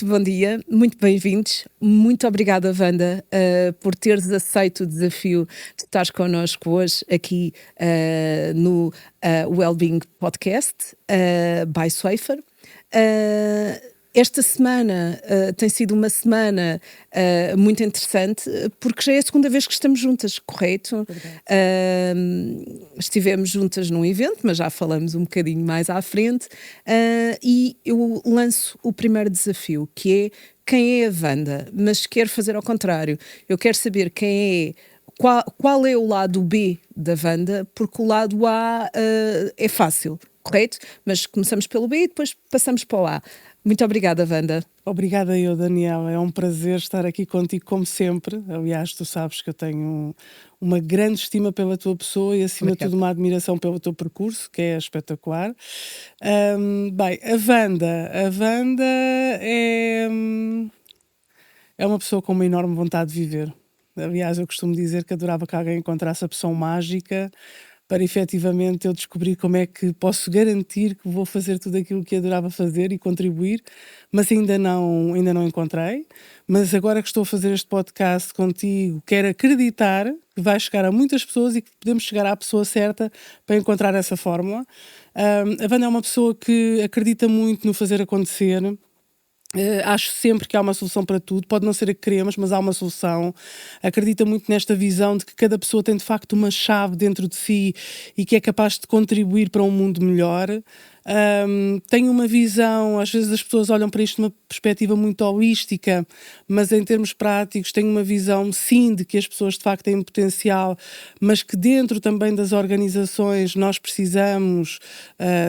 Muito bom dia, muito bem-vindos. Muito obrigada, Wanda, por teres aceito o desafio de estares connosco hoje aqui no Wellbeing Podcast by Swayfer. Esta semana tem sido uma semana muito interessante porque já é a segunda vez que estamos juntas, correto? Estivemos juntas num evento, mas já falamos um bocadinho mais à frente, e eu lanço o primeiro desafio, que é quem é a Wanda, mas quero fazer ao contrário. Eu quero saber quem é, qual é o lado B da Wanda, porque o lado A é fácil, correto? Mas começamos pelo B e depois passamos para o A. Muito obrigada, Wanda. Obrigada eu, Daniela. É um prazer estar aqui contigo, como sempre. Aliás, tu sabes que eu tenho uma grande estima pela tua pessoa e, acima de tudo, uma admiração pelo teu percurso, que é espetacular. Bem, a Wanda é uma pessoa com uma enorme vontade de viver. Aliás, eu costumo dizer que adorava que alguém encontrasse a pessoa mágica para efetivamente eu descobrir como é que posso garantir que vou fazer tudo aquilo que adorava fazer e contribuir, mas ainda não encontrei. Mas agora que estou a fazer este podcast contigo, quero acreditar que vai chegar a muitas pessoas e que podemos chegar à pessoa certa para encontrar essa fórmula. A Wanda é uma pessoa que acredita muito no fazer acontecer. Acho sempre que há uma solução para tudo, pode não ser a que queremos, mas há uma solução. Acredita muito nesta visão de que cada pessoa tem de facto uma chave dentro de si e que é capaz de contribuir para um mundo melhor. Tenho uma visão, às vezes as pessoas olham para isto de uma perspectiva muito holística, mas em termos práticos tenho uma visão sim de que as pessoas de facto têm potencial, mas que dentro também das organizações nós precisamos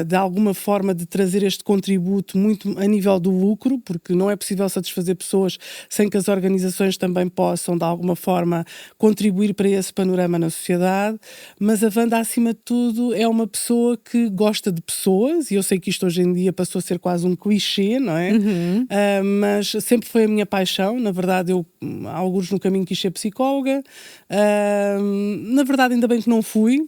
de alguma forma de trazer este contributo muito a nível do lucro, porque não é possível satisfazer pessoas sem que as organizações também possam de alguma forma contribuir para esse panorama na sociedade. Mas a Wanda, acima de tudo, é uma pessoa que gosta de pessoas, e eu sei que isto hoje em dia passou a ser quase um clichê, não é? Mas sempre foi a minha paixão. Na verdade, eu há alguns no caminho quis ser psicóloga. Na verdade, ainda bem que não fui.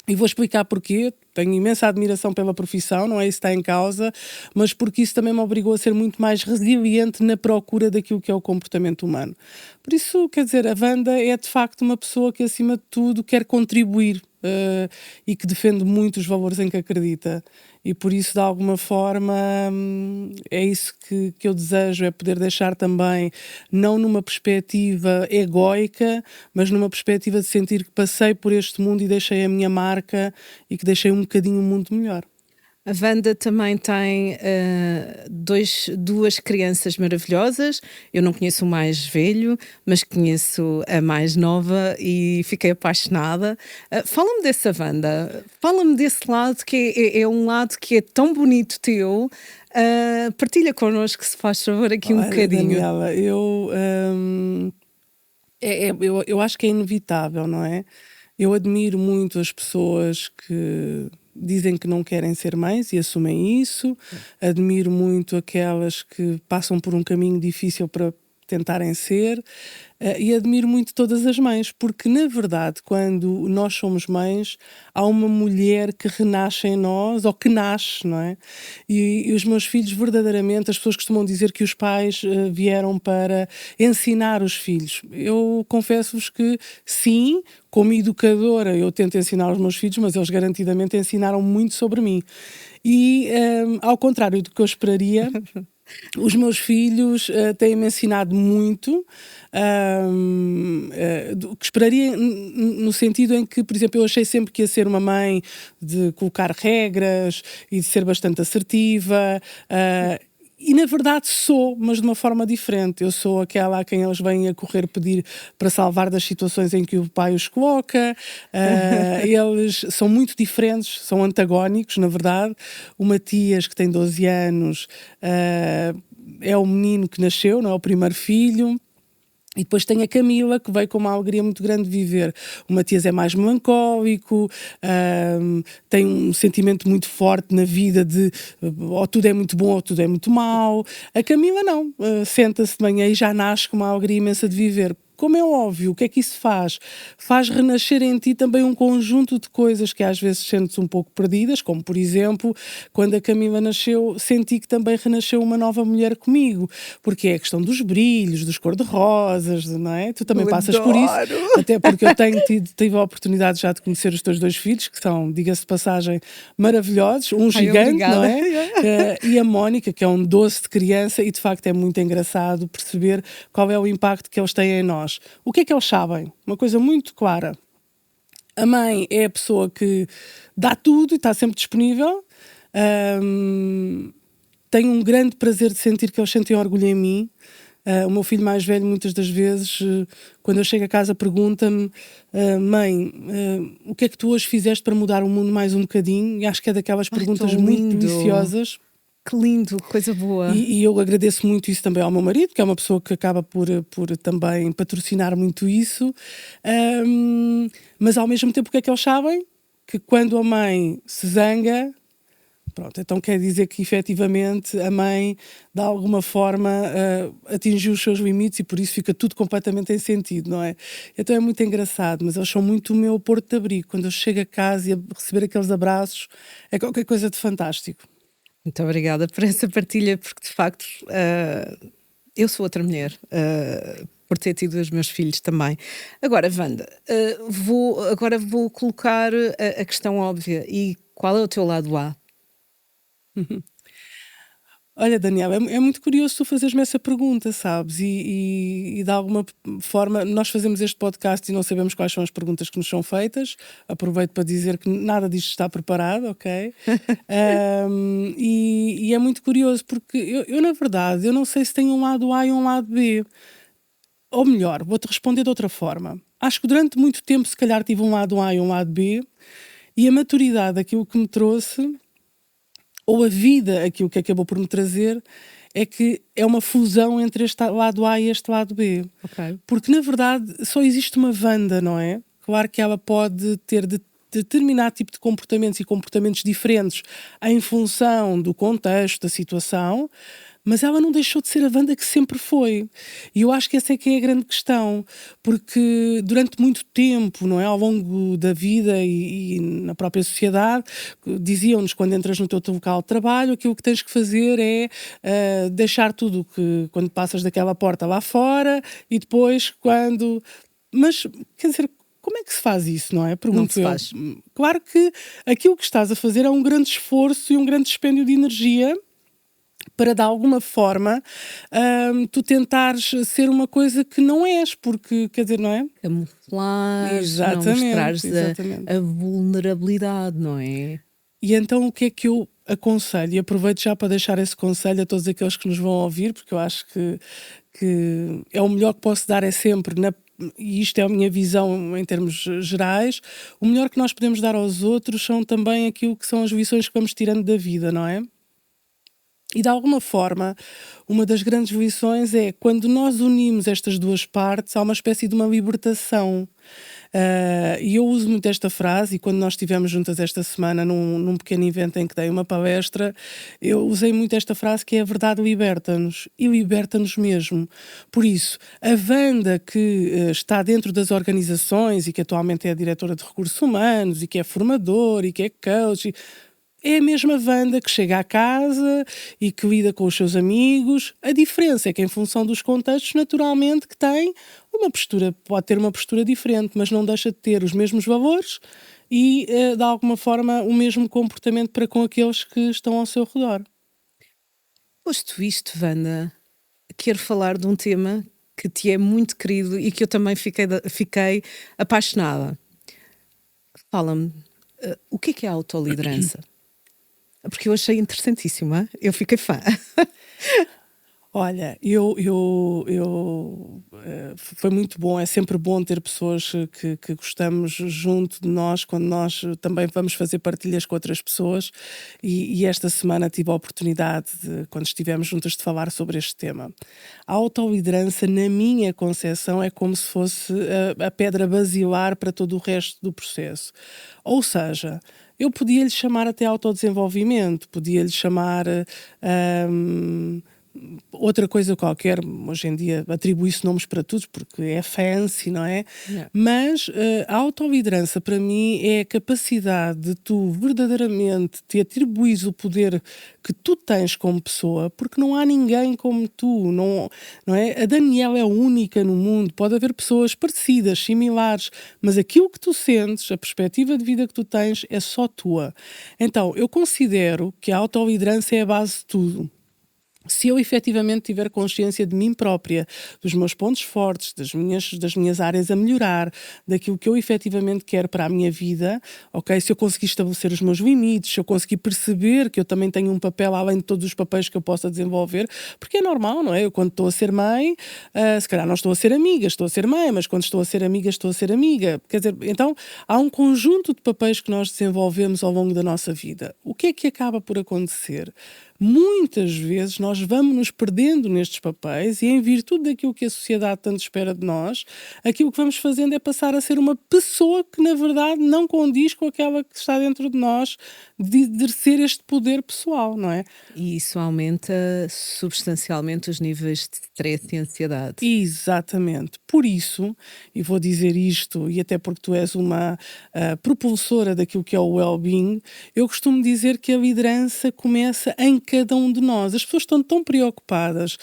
E vou explicar porquê. Tenho imensa admiração pela profissão, não é isso que está em causa, mas porque isso também me obrigou a ser muito mais resiliente na procura daquilo que é o comportamento humano. Por isso, quer dizer, a Wanda é de facto uma pessoa que, acima de tudo, quer contribuir e que defende muito os valores em que acredita. E por isso, de alguma forma, é isso que eu desejo, é poder deixar também, não numa perspectiva egóica, mas numa perspectiva de sentir que passei por este mundo e deixei a minha marca e que deixei um bocadinho o mundo melhor. A Wanda também tem duas crianças maravilhosas. Eu não conheço o mais velho, mas conheço a mais nova e fiquei apaixonada. Fala-me dessa Wanda, fala-me desse lado que é um lado que é tão bonito teu. Partilha connosco, se faz favor, aqui um bocadinho. Daniela, eu acho que é inevitável, não é? Eu admiro muito as pessoas que dizem que não querem ser mães e assumem isso. Admiro muito aquelas que passam por um caminho difícil para tentarem ser. E admiro muito todas as mães, porque na verdade quando nós somos mães há uma mulher que renasce em nós, ou que nasce, não é? E os meus filhos verdadeiramente, as pessoas costumam dizer que os pais vieram para ensinar os filhos. Eu confesso-vos que sim, como educadora eu tento ensinar os meus filhos, mas eles garantidamente ensinaram muito sobre mim. E ao contrário do que eu esperaria, os meus filhos têm-me ensinado muito, que esperaria no sentido em que, por exemplo, eu achei sempre que ia ser uma mãe de colocar regras e de ser bastante assertiva, e na verdade sou, mas de uma forma diferente. Eu sou aquela a quem eles vêm a correr pedir para salvar das situações em que o pai os coloca. Eles são muito diferentes, são antagónicos, na verdade. O Matias, que tem 12 anos, é o menino que nasceu, não é o primeiro filho. E depois tem a Camila, que veio com uma alegria muito grande de viver. O Matias é mais melancólico, tem um sentimento muito forte na vida de ou tudo é muito bom ou tudo é muito mau. A Camila não, senta-se de manhã e já nasce com uma alegria imensa de viver. como é óbvio, o que é que isso faz? Faz renascer em ti também um conjunto de coisas que às vezes sentes um pouco perdidas, como por exemplo, quando a Camila nasceu, senti que também renasceu uma nova mulher comigo, porque é a questão dos brilhos, dos cor-de-rosas, não é? Tu também Eu passas por isso, adoro! até porque eu tive a oportunidade já de conhecer os teus dois filhos, que são, diga-se de passagem, maravilhosos, um Ai, gigante, não obrigada. é? E a Mónica, que é um doce de criança, e de facto é muito engraçado perceber qual é o impacto que eles têm em nós. O que é que eles sabem? Uma coisa muito clara. A mãe é a pessoa que dá tudo e está sempre disponível. Tenho um grande prazer de sentir que eles sentem orgulho em mim. O meu filho mais velho, muitas das vezes, quando eu chego a casa, pergunta-me: mãe, o que é que tu hoje fizeste para mudar o mundo mais um bocadinho? E acho que é daquelas Ai, perguntas tão muito lindo! deliciosas. Que lindo, coisa boa. E eu agradeço muito isso também ao meu marido, que é uma pessoa que acaba por também patrocinar muito isso. Mas ao mesmo tempo, o que é que eles sabem? Que quando a mãe se zanga, pronto, então quer dizer que efetivamente a mãe, de alguma forma, atingiu os seus limites e por isso fica tudo completamente em sentido, não é? Então é muito engraçado, mas eles são muito o meu porto de abrigo. Quando eu chego a casa e a receber aqueles abraços, é qualquer coisa de fantástico. Muito obrigada por essa partilha, porque de facto eu sou outra mulher, por ter tido os meus filhos também. Agora, Wanda, agora vou colocar a questão óbvia. E qual é o teu lado A? Olha, Daniel, é muito curioso tu fazeres-me essa pergunta, sabes? E de alguma forma, nós fazemos este podcast e não sabemos quais são as perguntas que nos são feitas. Aproveito para dizer que nada disto está preparado, ok? E é muito curioso porque eu, na verdade, eu não sei se tenho um lado A e um lado B. Ou melhor, vou-te responder de outra forma. Acho que durante muito tempo, se calhar, tive um lado A e um lado B, e a maturidade, aquilo que me trouxe, ou a vida, aquilo que acabou por me trazer, é que é uma fusão entre este lado A e este lado B. Ok. Porque, na verdade, só existe uma Wanda, não é? Claro que ela pode ter determinado tipo de comportamentos e comportamentos diferentes em função do contexto, da situação, mas ela não deixou de ser a Wanda que sempre foi. E eu acho que essa é que é a grande questão, porque durante muito tempo, não é, ao longo da vida e na própria sociedade, diziam-nos quando entras no teu local de trabalho, aquilo que tens que fazer é deixar tudo que quando passas daquela porta lá fora e depois quando... Mas, quer dizer, como é que se faz isso, não é? Não se Pergunto eu. faz. Claro que aquilo que estás a fazer é um grande esforço e um grande dispêndio de energia para de alguma forma tu tentares ser uma coisa que não és, porque, quer dizer, não é? Camuflares, não Exatamente, mostrares exatamente. a vulnerabilidade, não é? E então o que é que eu aconselho? E aproveito já para deixar esse conselho a todos aqueles que nos vão ouvir, porque eu acho que é o melhor que posso dar é sempre, e isto é a minha visão em termos gerais, o melhor que nós podemos dar aos outros são também aquilo que são as lições que vamos tirando da vida, não é? E de alguma forma, uma das grandes lições é quando nós unimos estas duas partes, há uma espécie de uma libertação. E eu uso muito esta frase, e quando nós estivemos juntas esta semana num pequeno evento em que dei uma palestra, eu usei muito esta frase que é: a verdade liberta-nos, e liberta-nos mesmo. Por isso, a Wanda que está dentro das organizações e que atualmente é a diretora de recursos humanos e que é formadora e que é coach, é a mesma Wanda que chega à casa e que lida com os seus amigos. A diferença é que, em função dos contextos, naturalmente que tem uma postura, pode ter uma postura diferente, mas não deixa de ter os mesmos valores e, de alguma forma, o mesmo comportamento para com aqueles que estão ao seu redor. Posto isto, Wanda, quero falar de um tema que te é muito querido e que eu também fiquei apaixonada. Fala-me, o que é a autoliderança? Porque eu achei interessantíssima, eu fiquei fã. Olha, foi muito bom, é sempre bom ter pessoas que gostamos junto de nós, quando nós também vamos fazer partilhas com outras pessoas, e esta semana tive a oportunidade, quando estivemos juntas, de falar sobre este tema. A autoliderança, na minha concepção, é como se fosse a pedra basilar para todo o resto do processo. Ou seja, eu podia lhe chamar até autodesenvolvimento, podia lhe chamar outra coisa qualquer. Hoje em dia atribui-se nomes para tudo porque é fancy, não é? Yeah. Mas a autoliderança para mim é a capacidade de tu verdadeiramente te atribuires o poder que tu tens como pessoa, porque não há ninguém como tu, não é? A Daniela é única no mundo, pode haver pessoas parecidas, similares, mas aquilo que tu sentes, a perspectiva de vida que tu tens é só tua. Então, eu considero que a autoliderança é a base de tudo. Se eu efetivamente tiver consciência de mim própria, dos meus pontos fortes, das minhas áreas a melhorar, daquilo que eu efetivamente quero para a minha vida, ok? Se eu conseguir estabelecer os meus limites, se eu conseguir perceber que eu também tenho um papel além de todos os papéis que eu possa desenvolver, porque é normal, não é? Eu quando estou a ser mãe, se calhar não estou a ser amiga, estou a ser mãe, mas quando estou a ser amiga, estou a ser amiga. Quer dizer, então há um conjunto de papéis que nós desenvolvemos ao longo da nossa vida. O que é que acaba por acontecer? Muitas vezes nós vamos nos perdendo nestes papéis e, em virtude daquilo que a sociedade tanto espera de nós, aquilo que vamos fazendo é passar a ser uma pessoa que na verdade não condiz com aquela que está dentro de nós de exercer este poder pessoal, não é? E isso aumenta substancialmente os níveis de stress e ansiedade. Exatamente. Por isso, e vou dizer isto, e até porque tu és uma propulsora daquilo que é o well-being, eu costumo dizer que a liderança começa em cada um de nós. As pessoas estão tão preocupadas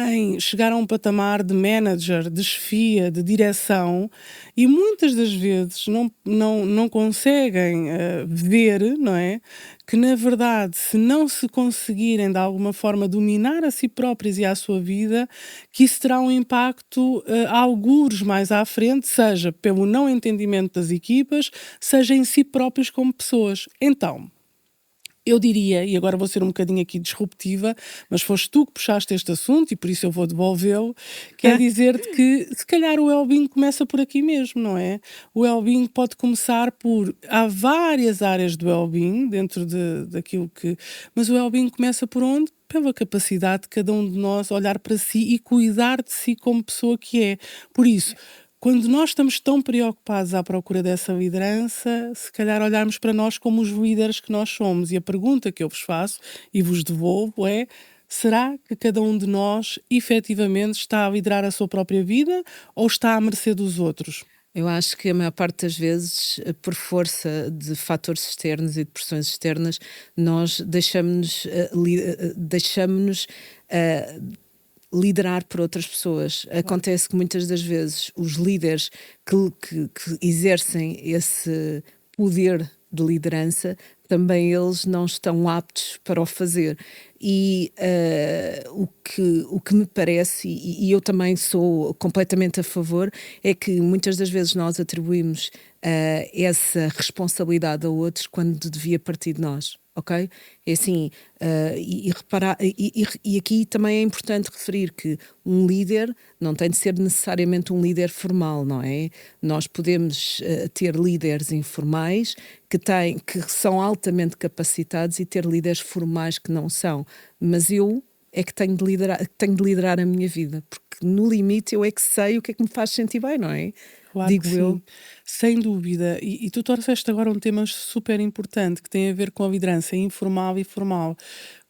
em chegar a um patamar de manager, de chefia, de direção, e muitas das vezes não conseguem ver, não é? Que na verdade, se não se conseguirem de alguma forma dominar a si próprios e a sua vida, que isso terá um impacto algures mais à frente, seja pelo não entendimento das equipas, seja em si próprios como pessoas. Então, eu diria, e agora vou ser um bocadinho aqui disruptiva, mas foste tu que puxaste este assunto e por isso eu vou devolvê-lo, quer dizer-te que se calhar o well-being começa por aqui mesmo, não é? O well-being pode começar por... Há várias áreas do well-being dentro daquilo que... Mas o well-being começa por onde? Pela capacidade de cada um de nós olhar para si e cuidar de si como pessoa que é. Por isso, quando nós estamos tão preocupados à procura dessa liderança, se calhar olharmos para nós como os líderes que nós somos. E a pergunta que eu vos faço e vos devolvo é: será que cada um de nós efetivamente está a liderar a sua própria vida ou está à mercê dos outros? Eu acho que a maior parte das vezes, por força de fatores externos e de pressões externas, nós deixamos-nos liderar por outras pessoas. Acontece que muitas das vezes os líderes que exercem esse poder de liderança, também eles não estão aptos para o fazer. E o que me parece, e eu também sou completamente a favor, é que muitas das vezes nós atribuímos essa responsabilidade a outros quando devia partir de nós. Ok? É assim, reparar, e aqui também é importante referir que um líder não tem de ser necessariamente um líder formal, não é? Nós podemos ter líderes informais que são altamente capacitados e ter líderes formais que não são, mas eu é que tenho de liderar a minha vida, porque no limite eu é que sei o que é que me faz sentir bem, não é? Claro Digo que sim, eu. sem dúvida. E tu trouxeste agora um tema super importante que tem a ver com a liderança informal e formal.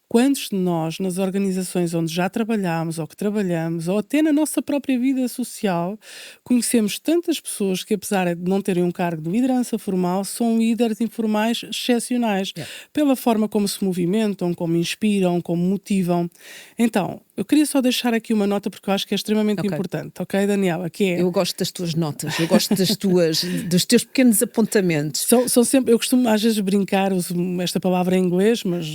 Quantos de nós, nas organizações onde já trabalhamos, ou que trabalhamos, ou até na nossa própria vida social, conhecemos tantas pessoas que, apesar de não terem um cargo de liderança formal, são líderes informais excepcionais, Yeah. pela forma como se movimentam, como inspiram, como motivam. Então, eu queria só deixar aqui uma nota porque eu acho que é extremamente Ok. importante, ok, Daniela? Que é. Eu gosto das tuas notas, eu gosto dos teus pequenos apontamentos. São sempre, eu costumo às vezes brincar, uso esta palavra em inglês, mas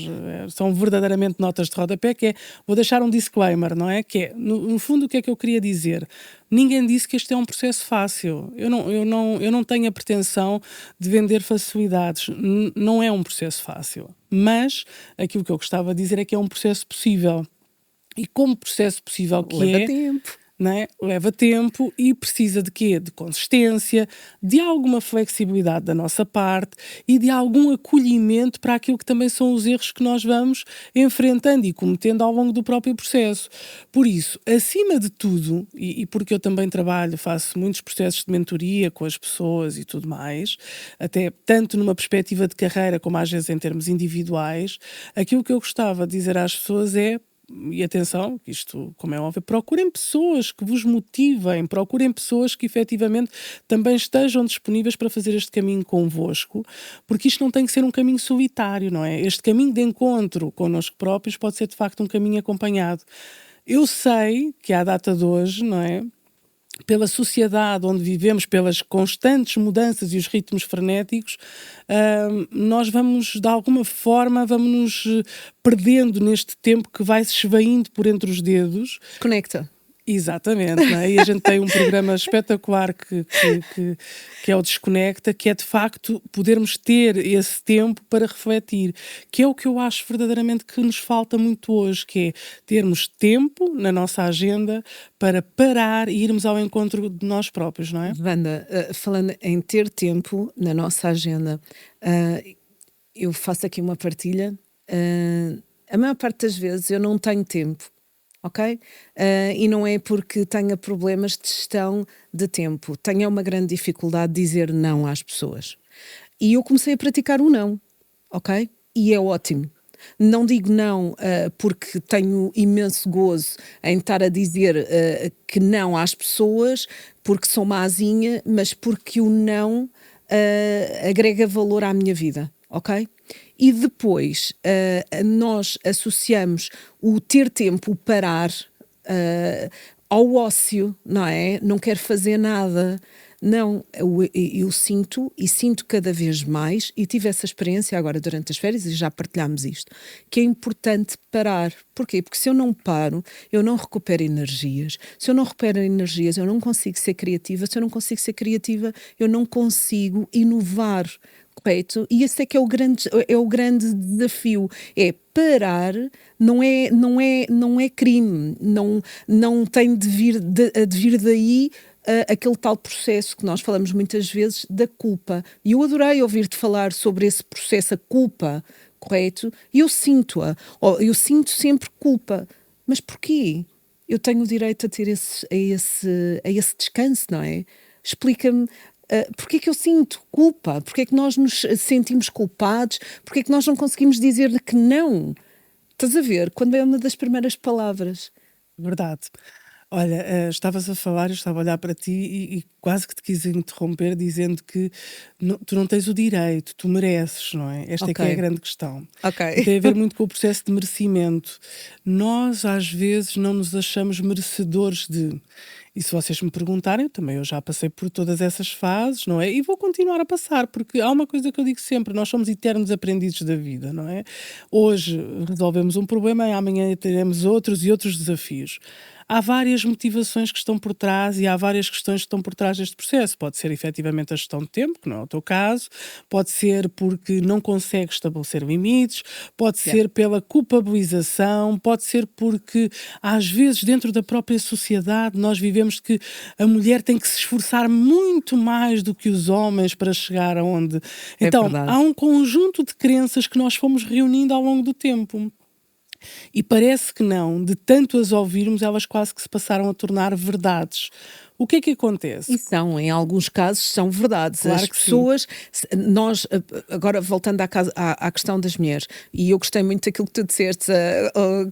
são verdadeiramente notas de rodapé, que é, vou deixar um disclaimer, não é? Que é, no fundo, o que é que eu queria dizer? Ninguém disse que este é um processo fácil. Eu não tenho a pretensão de vender facilidades. Não é um processo fácil. Mas aquilo que eu gostava de dizer é que é um processo possível. E como processo possível que Leva é, tempo. não é? Leva tempo e precisa de quê? De consistência, de alguma flexibilidade da nossa parte e de algum acolhimento para aquilo que também são os erros que nós vamos enfrentando e cometendo ao longo do próprio processo. Por isso, acima de tudo, e porque eu também faço muitos processos de mentoria com as pessoas e tudo mais, até tanto numa perspectiva de carreira como às vezes em termos individuais, aquilo que eu gostava de dizer às pessoas é: e atenção, que isto, como é óbvio, procurem pessoas que vos motivem, procurem pessoas que efetivamente também estejam disponíveis para fazer este caminho convosco, porque isto não tem que ser um caminho solitário, não é? Este caminho de encontro connosco próprios pode ser de facto um caminho acompanhado. Eu sei que à data de hoje, não é? Pela sociedade onde vivemos, pelas constantes mudanças e os ritmos frenéticos, nós vamos, de alguma forma, vamos nos perdendo neste tempo que vai se esvaindo por entre os dedos. Conecta. Exatamente, não é? E a gente tem um programa espetacular que é o Desconecta, que é de facto podermos ter esse tempo para refletir, que é o que eu acho verdadeiramente que nos falta muito hoje, que é termos tempo na nossa agenda para parar e irmos ao encontro de nós próprios, não é? Wanda, falando em ter tempo na nossa agenda, eu faço aqui uma partilha. A maior parte das vezes eu não tenho tempo, ok? E não é porque tenha problemas de gestão de tempo. Tenho uma grande dificuldade de dizer não às pessoas. E eu comecei a praticar o não, ok? E é ótimo. Não digo não porque tenho imenso gozo em estar a dizer que não às pessoas, porque sou mazinha, mas porque o não agrega valor à minha vida, ok? E depois nós associamos o ter tempo, o parar, ao ócio, não é? Não quero fazer nada. Não, eu sinto e sinto cada vez mais, e tive essa experiência agora durante as férias e já partilhámos isto, que é importante parar. Porquê? Porque se eu não paro, eu não recupero energias. Se eu não recupero energias, eu não consigo ser criativa. Se eu não consigo ser criativa, eu não consigo inovar. Correto? E esse é que é o grande desafio, é parar, não é crime, não tem de vir daí aquele tal processo que nós falamos muitas vezes da culpa. E eu adorei ouvir-te falar sobre esse processo, a culpa, correto? E eu sinto-a, eu sinto sempre culpa. Mas porquê? Eu tenho o direito a ter esse descanso, não é? Explica-me. Porque é que eu sinto culpa? Porque é que nós nos sentimos culpados? Porque é que nós não conseguimos dizer que não? Estás a ver? Quando é uma das primeiras palavras. Verdade. Olha, estavas a falar, eu estava a olhar para ti e quase que te quis interromper dizendo que tu não tens o direito, tu mereces, não é? Esta é Ok, que é a grande questão. ok. E tem a ver muito com o processo de merecimento. Nós, às vezes, não nos achamos merecedores de. E se vocês me perguntarem, também eu já passei por todas essas fases, não é? E vou continuar a passar, porque há uma coisa que eu digo sempre: nós somos eternos aprendizes da vida, não é? Hoje resolvemos um problema e amanhã teremos outros e outros desafios. Há várias motivações que estão por trás e há várias questões que estão por trás deste processo. Pode ser efetivamente a gestão de tempo, que não é o teu caso, pode ser porque não consegues estabelecer limites, pode Yeah. ser pela culpabilização, pode ser porque às vezes dentro da própria sociedade nós vivemos que a mulher tem que se esforçar muito mais do que os homens para chegar aonde. É Então, verdade. há um conjunto de crenças que nós fomos reunindo ao longo do tempo. E parece que não, de tanto as ouvirmos, elas quase que se passaram a tornar verdades. O que é que acontece? E são, em alguns casos, são verdades. Claro As que sim. pessoas, nós, agora voltando à questão das mulheres, e eu gostei muito daquilo que tu disseste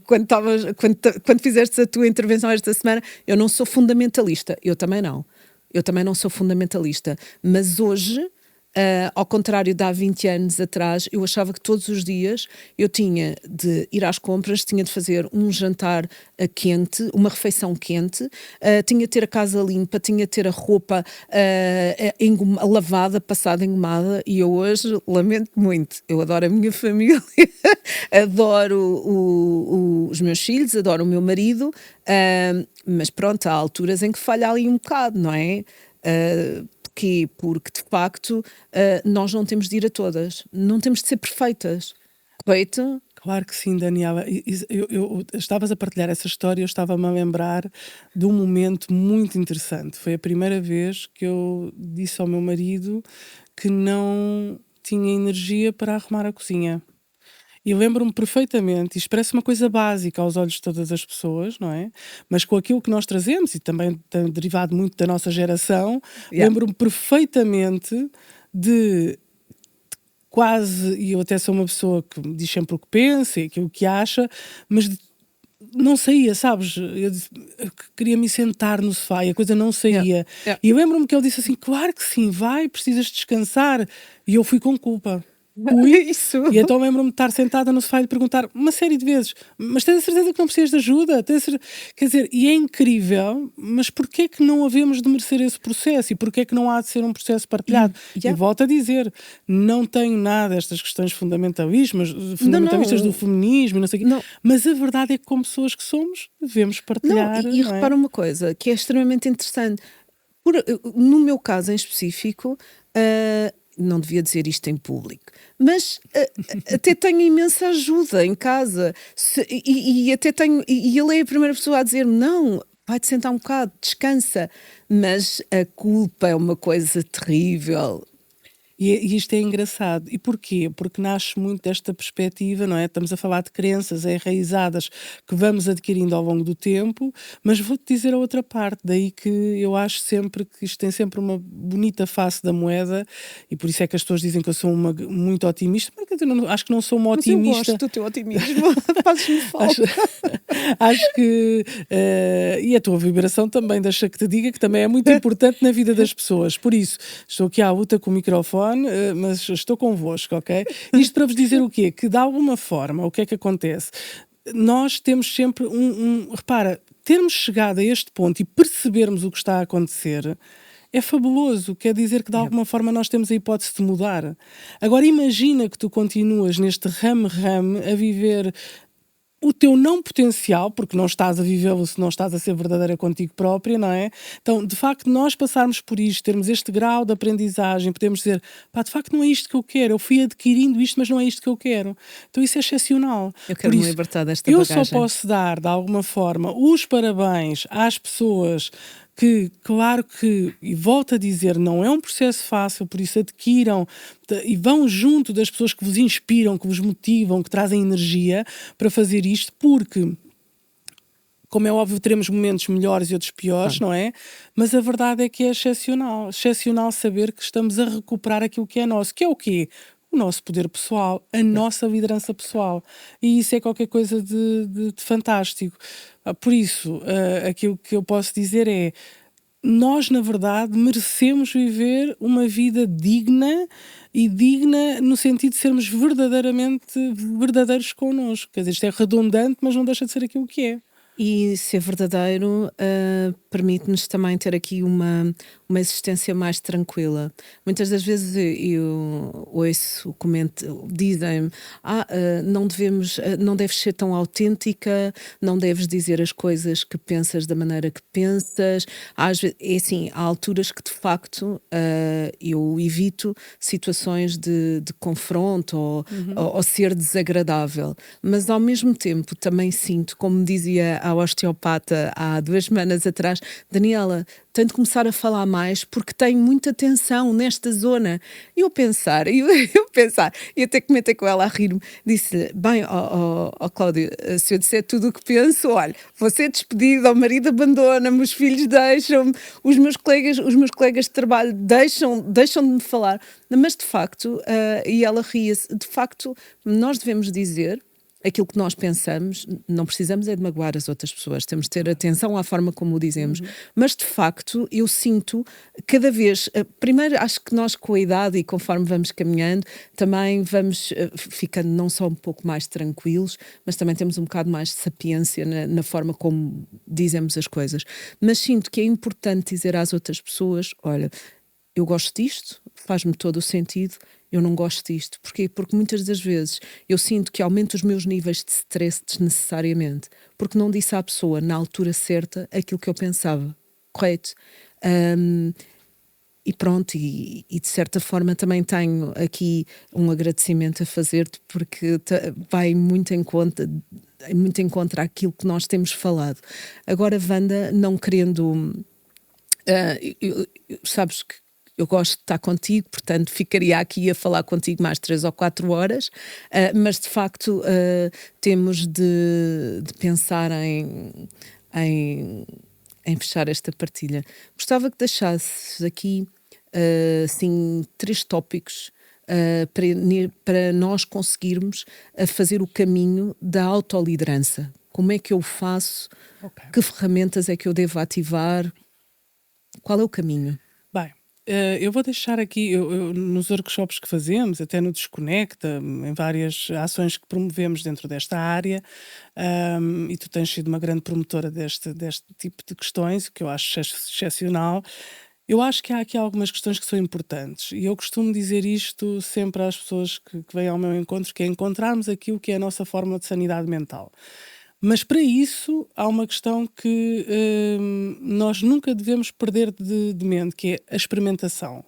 quando fizeste a tua intervenção esta semana. Eu não sou fundamentalista, eu também não. Eu também não sou fundamentalista, mas hoje, ao contrário de há 20 anos atrás, eu achava que todos os dias eu tinha de ir às compras, tinha de fazer um jantar quente, uma refeição quente, tinha de ter a casa limpa, tinha de ter a roupa lavada, passada, engomada, e eu hoje lamento muito. Eu adoro a minha família, adoro os meus filhos, adoro o meu marido, mas pronto, há alturas em que falha ali um bocado, não é? Porquê? Porque, de facto, nós não temos de ir a todas. Não temos de ser perfeitas. Correto? Claro que sim, Daniela. Eu estavas a partilhar essa história, eu estava-me a lembrar de um momento muito interessante. Foi a primeira vez que eu disse ao meu marido que não tinha energia para arrumar a cozinha. E lembro-me perfeitamente, isto parece uma coisa básica aos olhos de todas as pessoas, não é? Mas com aquilo que nós trazemos, e também tem derivado muito da nossa geração, Yeah. lembro-me perfeitamente de quase, e eu até sou uma pessoa que diz sempre o que pensa e aquilo que acha, mas de não saía, sabes? Eu queria me sentar no sofá e a coisa não Yeah, saía. yeah. E eu lembro-me que ele disse assim: claro que sim, vai, precisas descansar. E eu fui com culpa. Fui. Isso. E então lembro-me de estar sentada no sofá e lhe perguntar uma série de vezes: mas tens a certeza que não precisas de ajuda? Quer dizer, e é incrível, mas porquê que não havemos de merecer esse processo? E porquê que não há de ser um processo partilhado? E Yeah. volto a dizer, não tenho nada estas questões fundamentalistas Não, do não, feminismo, e não sei o quê, não. mas a verdade é que como pessoas que somos, devemos Não, partilhar, e não é? repara uma coisa que é extremamente interessante. No meu caso em específico, não devia dizer isto em público, mas até tenho imensa ajuda em casa. E até tenho. E ele é a primeira pessoa a dizer-me: não, vai-te sentar um bocado, descansa. Mas a culpa é uma coisa terrível. E isto é engraçado. E porquê? Porque nasce muito desta perspectiva, não é? Estamos a falar de crenças enraizadas que vamos adquirindo ao longo do tempo, mas vou-te dizer a outra parte, daí que eu acho sempre que isto tem sempre uma bonita face da moeda, e por isso é que as pessoas dizem que eu sou muito otimista, mas quer dizer, acho que não sou uma Mas eu gosto otimista. do teu otimismo, fazes-me Acho, falta. acho que, e a tua vibração também, deixa que te diga que também é muito importante na vida das pessoas. Por isso, estou aqui à luta com o microfone, mas estou convosco, ok? Isto para vos dizer o quê? Que de alguma forma, o que é que acontece? Nós temos sempre repara, termos chegado a este ponto e percebermos o que está a acontecer é fabuloso, quer dizer que de Yeah. alguma forma nós temos a hipótese de mudar. Agora imagina que tu continuas neste rame-rame a viver o teu não potencial, porque não estás a vivê-lo se não estás a ser verdadeira contigo própria, não é? Então, de facto, nós passarmos por isto, termos este grau de aprendizagem, podemos dizer, pá, de facto não é isto que eu quero, eu fui adquirindo isto, mas não é isto que eu quero. Então isso é excepcional. Eu Por quero me isso, libertar desta eu só bagagem. posso dar, de alguma forma, os parabéns às pessoas que, claro que, e volto a dizer, não é um processo fácil, por isso adquiram e vão junto das pessoas que vos inspiram, que vos motivam, que trazem energia para fazer isto, porque, como é óbvio, teremos momentos melhores e outros piores, Claro. não é? Mas a verdade é que é excepcional. Excepcional saber que estamos a recuperar aquilo que é nosso. Que é o quê? O nosso poder pessoal, a Yeah. nossa liderança pessoal. E isso é qualquer coisa de fantástico. Por isso, aquilo que eu posso dizer é: nós, na verdade, merecemos viver uma vida digna, e digna no sentido de sermos verdadeiramente verdadeiros connosco. Quer dizer, isto é redundante, mas não deixa de ser aquilo que é. E ser verdadeiro permite-nos também ter aqui uma existência mais tranquila. Muitas das vezes eu ouço, comento, dizem-me: não devemos, não deves ser tão autêntica, não deves dizer as coisas que pensas da maneira que pensas. Às vezes, é assim, há alturas que de facto eu evito situações de confronto ou ser desagradável, mas ao mesmo tempo também sinto, como dizia a osteopata há 2 semanas atrás: Daniela, tenho de começar a falar mais porque tenho muita tensão nesta zona. E eu pensar, e até comentei com ela a rir-me, disse: bem, Cláudio, se eu disser tudo o que penso, olha, vou ser despedida, o marido abandona-me, os filhos deixam-me, os meus colegas de trabalho deixam de me falar. Mas de facto, e ela ria-se, de facto, nós devemos dizer aquilo que nós pensamos, não precisamos é de magoar as outras pessoas, temos de ter atenção à forma como o dizemos, mas de facto eu sinto cada vez, primeiro acho que nós com a idade e conforme vamos caminhando, também vamos ficando não só um pouco mais tranquilos, mas também temos um bocado mais de sapiência na forma como dizemos as coisas. Mas sinto que é importante dizer às outras pessoas: olha, eu gosto disto, faz-me todo o sentido, eu não gosto disto. Porquê? Porque muitas das vezes eu sinto que aumento os meus níveis de stress desnecessariamente, porque não disse à pessoa na altura certa aquilo que eu pensava, correto? E pronto, e de certa forma também tenho aqui um agradecimento a fazer-te, porque vai muito em contra àquilo que nós temos falado. Agora, Wanda, não querendo... sabes que eu gosto de estar contigo, portanto ficaria aqui a falar contigo mais 3 ou 4 horas, mas de facto temos de pensar em fechar esta partilha. Gostava que deixasses aqui assim 3 tópicos para nós conseguirmos fazer o caminho da autoliderança. Como é que eu faço? Ok. Que ferramentas é que eu devo ativar? Qual é o caminho? Bem, eu vou deixar aqui, nos workshops que fazemos, até no Desconecta, em várias ações que promovemos dentro desta área, e tu tens sido uma grande promotora deste tipo de questões, o que eu acho excepcional. Eu acho que há aqui algumas questões que são importantes e eu costumo dizer isto sempre às pessoas que vêm ao meu encontro, que é encontrarmos aquilo que é a nossa forma de sanidade mental. Mas para isso há uma questão que nós nunca devemos perder de mente, que é a experimentação.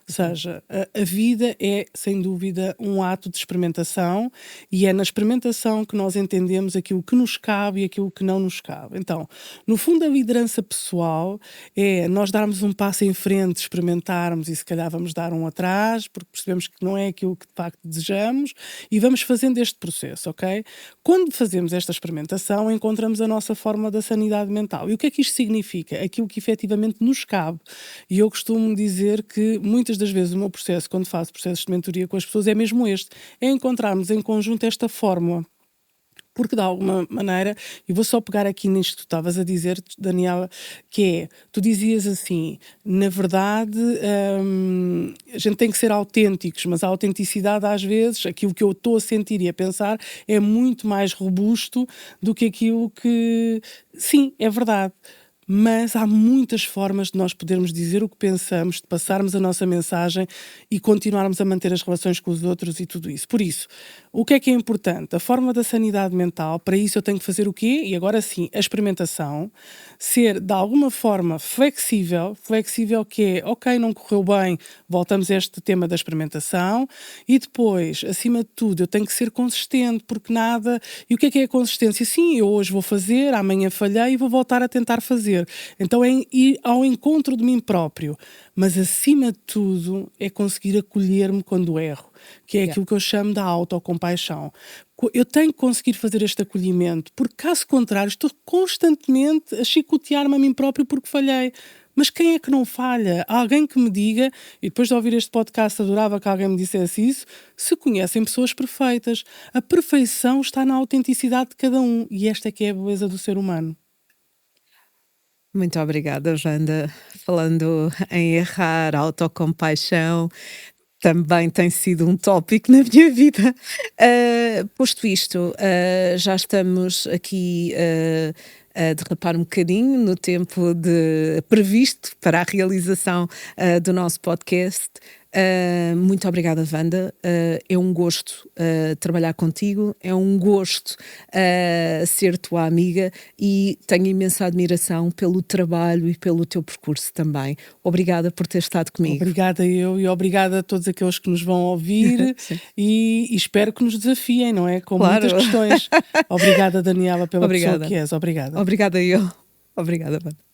Ou seja, a vida é, sem dúvida, um ato de experimentação e é na experimentação que nós entendemos aquilo que nos cabe e aquilo que não nos cabe. Então, no fundo, a liderança pessoal é nós darmos um passo em frente, experimentarmos e se calhar vamos dar um atrás, porque percebemos que não é aquilo que de facto desejamos e vamos fazendo este processo, ok? Quando fazemos esta experimentação, encontramos a nossa forma da sanidade mental. E o que é que isto significa? Aquilo que efetivamente nos cabe. E eu costumo dizer que muitas das vezes o meu processo, quando faço processos de mentoria com as pessoas, é mesmo este: é encontrarmos em conjunto esta fórmula. Porque de alguma maneira, e vou só pegar aqui nisto que tu estavas a dizer, Daniela, que é, tu dizias assim, na verdade, a gente tem que ser autênticos, mas a autenticidade às vezes, aquilo que eu estou a sentir e a pensar, é muito mais robusto do que aquilo que, sim, é verdade. Mas há muitas formas de nós podermos dizer o que pensamos, de passarmos a nossa mensagem e continuarmos a manter as relações com os outros e tudo isso. Por isso, o que é importante? A forma da sanidade mental, para isso eu tenho que fazer o quê? E agora sim, a experimentação, ser de alguma forma flexível que é, ok, não correu bem, voltamos a este tema da experimentação e depois, acima de tudo, eu tenho que ser consistente, porque nada... E o que é a consistência? Sim, eu hoje vou fazer, amanhã falhei e vou voltar a tentar fazer. Então é ir ao encontro de mim próprio, mas acima de tudo é conseguir acolher-me quando erro, que é aquilo que eu chamo da autocompaixão. Eu tenho que conseguir fazer este acolhimento, porque caso contrário estou constantemente a chicotear-me a mim próprio porque falhei. Mas quem é que não falha? Há alguém que me diga, e depois de ouvir este podcast adorava que alguém me dissesse isso, se conhecem pessoas perfeitas. A perfeição está na autenticidade de cada um e esta é que é a beleza do ser humano. Muito obrigada, Wanda. Falando em errar, autocompaixão, também tem sido um tópico na minha vida. Posto isto, já estamos aqui a derrapar um bocadinho no tempo previsto para a realização do nosso podcast. Muito obrigada, Wanda. É um gosto trabalhar contigo, é um gosto ser tua amiga e tenho imensa admiração pelo trabalho e pelo teu percurso também. Obrigada por ter estado comigo. Obrigada eu e obrigada a todos aqueles que nos vão ouvir e espero que nos desafiem, não é? Com Claro. muitas questões. Obrigada, Daniela, pela pessoa Obrigada. que és. Obrigada. Obrigada eu. Obrigada, Wanda.